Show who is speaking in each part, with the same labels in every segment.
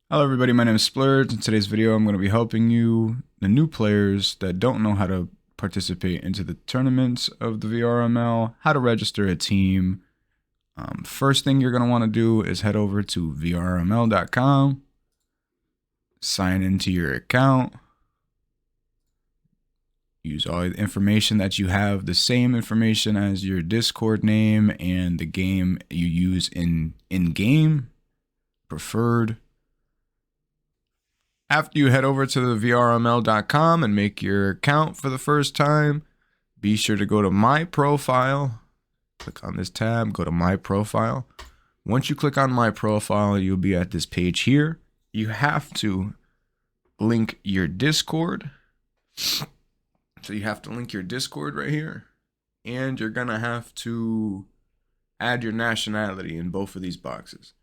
Speaker 1: Hello everybody, my name is Splurge. In today's video, I'm going to be helping you, the new players that don't know how to participate into the tournaments of the VRML, how to register a team. First thing you're going to want to do is head over to vrml.com, sign into your account, use all the information that you have, the same information as your Discord name and the game you use in-game, preferred. After you head over to the vrml.com and make your account for the first time, be sure to go to My Profile. Click on this tab, go to My Profile. Once you click on My Profile, you'll be at this page here. You have to link your Discord. So you have to link your Discord right here. And you're going to have to add your nationality in both of these boxes.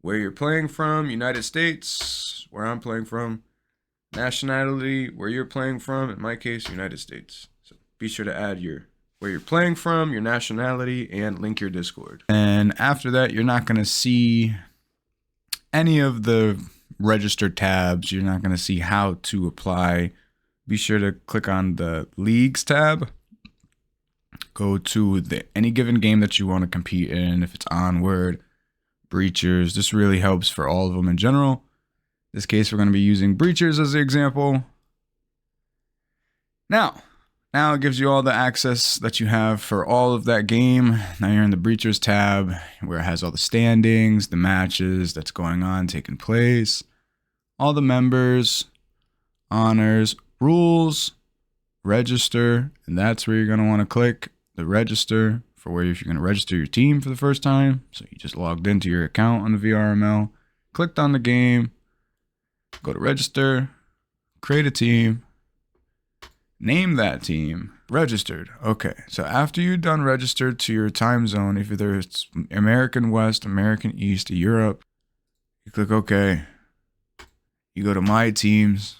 Speaker 1: Where you're playing from, United States, where I'm playing from, nationality, where you're playing from, in my case, United States. So be sure to add where you're playing from, your nationality, and link your Discord. And after that, you're not going to see any of the register tabs. You're not going to see how to apply. Be sure to click on the Leagues tab. Go to any given game that you want to compete in, if it's Onward, Breachers. This really helps for all of them in general. In this case, we're going to be using Breachers as the example. Now it gives you all the access that you have for all of that game. Now you're in the Breachers tab where it has all the standings, the matches that's going on, taking place, all the members, honors, rules, register, and that's where you're going to want to click the register for where if you're going to register your team for the first time. So you just logged into your account on the VRML, clicked on the game, go to register, create a team, name that team, registered. Okay, so after you're done registered to your time zone, if either it's American West, American East, Europe, you click OK. You go to My Teams.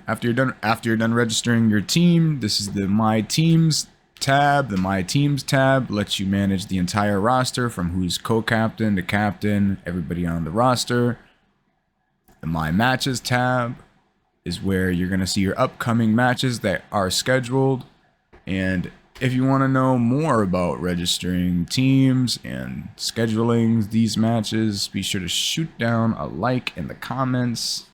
Speaker 1: After you're done registering your team, this is the My Teams tab. The My Teams tab lets you manage the entire roster from who's co-captain to captain, everybody on the roster. The My Matches tab is where you're going to see your upcoming matches that are scheduled. And if you want to know more about registering teams and scheduling these matches, be sure to shoot down a like in the comments.